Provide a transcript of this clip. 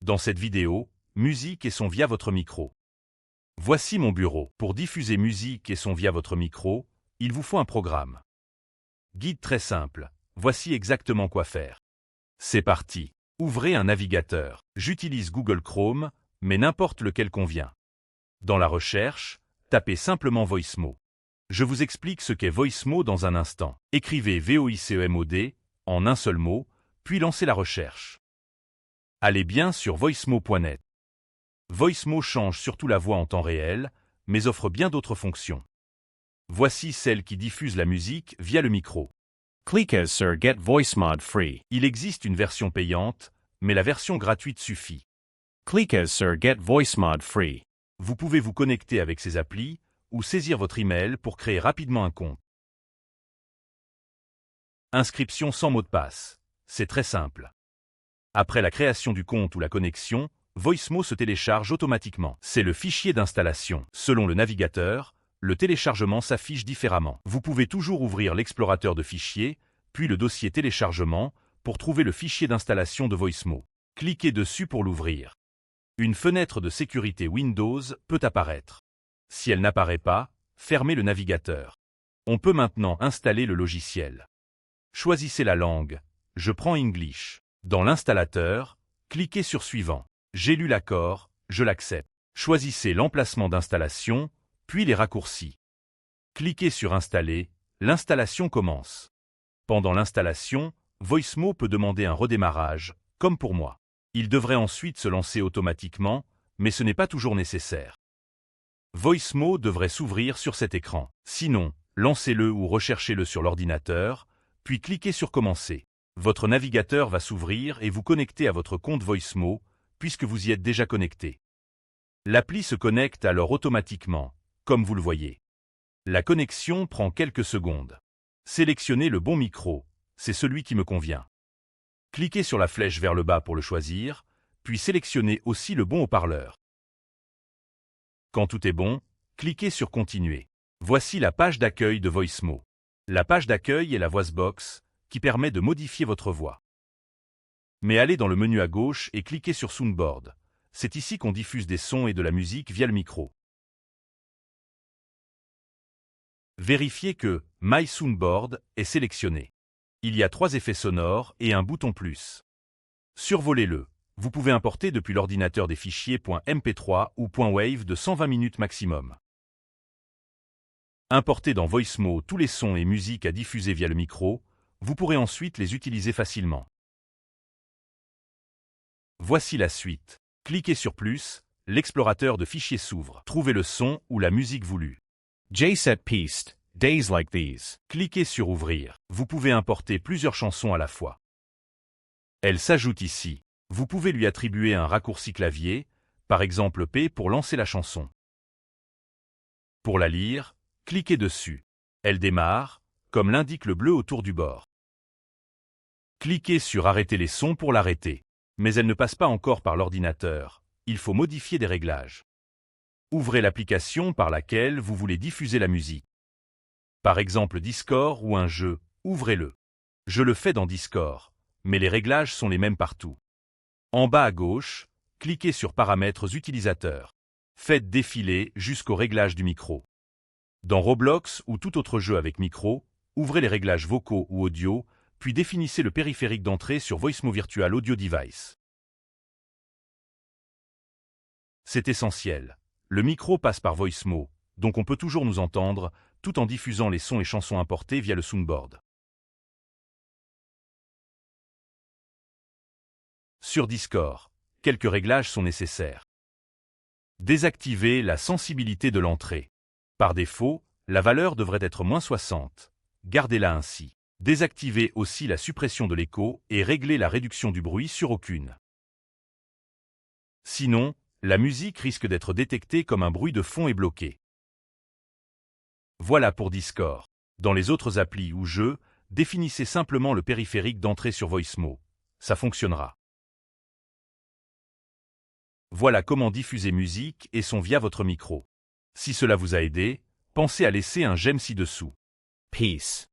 Dans cette vidéo, musique et son via votre micro. Voici mon bureau. Pour diffuser musique et son via votre micro, il vous faut un programme. Guide très simple. Voici exactement quoi faire. C'est parti. Ouvrez un navigateur. J'utilise Google Chrome, mais n'importe lequel convient. Dans la recherche, tapez simplement Voicemo. Je vous explique ce qu'est Voicemo dans un instant. Écrivez VOICEMOD en un seul mot, puis lancez la recherche. Allez bien sur voicemo.net. Voicemo change surtout la voix en temps réel, mais offre bien d'autres fonctions. Voici celle qui diffuse la musique via le micro. Click as Sir Get Voice Mod Free. Il existe une version payante, mais la version gratuite suffit. Click as Sir Get Voice Mod Free. Vous pouvez vous connecter avec ces applis ou saisir votre email pour créer rapidement un compte. Inscription sans mot de passe. C'est très simple. Après la création du compte ou la connexion, Voicemo se télécharge automatiquement. C'est le fichier d'installation. Selon le navigateur, le téléchargement s'affiche différemment. Vous pouvez toujours ouvrir l'explorateur de fichiers, puis le dossier téléchargement, pour trouver le fichier d'installation de Voicemo. Cliquez dessus pour l'ouvrir. Une fenêtre de sécurité Windows peut apparaître. Si elle n'apparaît pas, fermez le navigateur. On peut maintenant installer le logiciel. Choisissez la langue. Je prends English. Dans l'installateur, cliquez sur Suivant. J'ai lu l'accord, je l'accepte. Choisissez l'emplacement d'installation, puis les raccourcis. Cliquez sur Installer, l'installation commence. Pendant l'installation, Voicemo peut demander un redémarrage, comme pour moi. Il devrait ensuite se lancer automatiquement, mais ce n'est pas toujours nécessaire. Voicemo devrait s'ouvrir sur cet écran. Sinon, lancez-le ou recherchez-le sur l'ordinateur, puis cliquez sur Commencer. Votre navigateur va s'ouvrir et vous connecter à votre compte Voicemo, puisque vous y êtes déjà connecté. L'appli se connecte alors automatiquement, comme vous le voyez. La connexion prend quelques secondes. Sélectionnez le bon micro, c'est celui qui me convient. Cliquez sur la flèche vers le bas pour le choisir, puis sélectionnez aussi le bon haut-parleur. Quand tout est bon, cliquez sur Continuer. Voici la page d'accueil de Voicemo. La page d'accueil est la Voicebox, qui permet de modifier votre voix. Mais allez dans le menu à gauche et cliquez sur Soundboard. C'est ici qu'on diffuse des sons et de la musique via le micro. Vérifiez que My Soundboard est sélectionné. Il y a 3 effets sonores et un bouton plus. Survolez-le. Vous pouvez importer depuis l'ordinateur des fichiers .mp3 ou .wave de 120 minutes maximum. Importez dans Voicemo tous les sons et musiques à diffuser via le micro. Vous pourrez ensuite les utiliser facilement. Voici la suite. Cliquez sur plus, l'explorateur de fichiers s'ouvre. Trouvez le son ou la musique voulue. JSet Pieced, Days Like These. Cliquez sur Ouvrir. Vous pouvez importer plusieurs chansons à la fois. Elles s'ajoutent ici. Vous pouvez lui attribuer un raccourci clavier, par exemple P pour lancer la chanson. Pour la lire, cliquez dessus. Elle démarre, comme l'indique le bleu autour du bord. Cliquez sur Arrêter les sons pour l'arrêter. Mais elle ne passe pas encore par l'ordinateur. Il faut modifier des réglages. Ouvrez l'application par laquelle vous voulez diffuser la musique. Par exemple Discord ou un jeu, ouvrez-le. Je le fais dans Discord, mais les réglages sont les mêmes partout. En bas à gauche, cliquez sur Paramètres utilisateurs. Faites défiler jusqu'au réglage du micro. Dans Roblox ou tout autre jeu avec micro, ouvrez les réglages vocaux ou audio, puis définissez le périphérique d'entrée sur Voicemo Virtual Audio Device. C'est essentiel. Le micro passe par Voicemo, donc on peut toujours nous entendre, tout en diffusant les sons et chansons importés via le Soundboard. Sur Discord, quelques réglages sont nécessaires. Désactivez la sensibilité de l'entrée. Par défaut, la valeur devrait être -60. Gardez-la ainsi. Désactivez aussi la suppression de l'écho et réglez la réduction du bruit sur aucune. Sinon, la musique risque d'être détectée comme un bruit de fond et bloquée. Voilà pour Discord. Dans les autres applis ou jeux, définissez simplement le périphérique d'entrée sur Voicemo. Ça fonctionnera. Voilà comment diffuser musique et son via votre micro. Si cela vous a aidé, pensez à laisser un j'aime ci-dessous. Peace.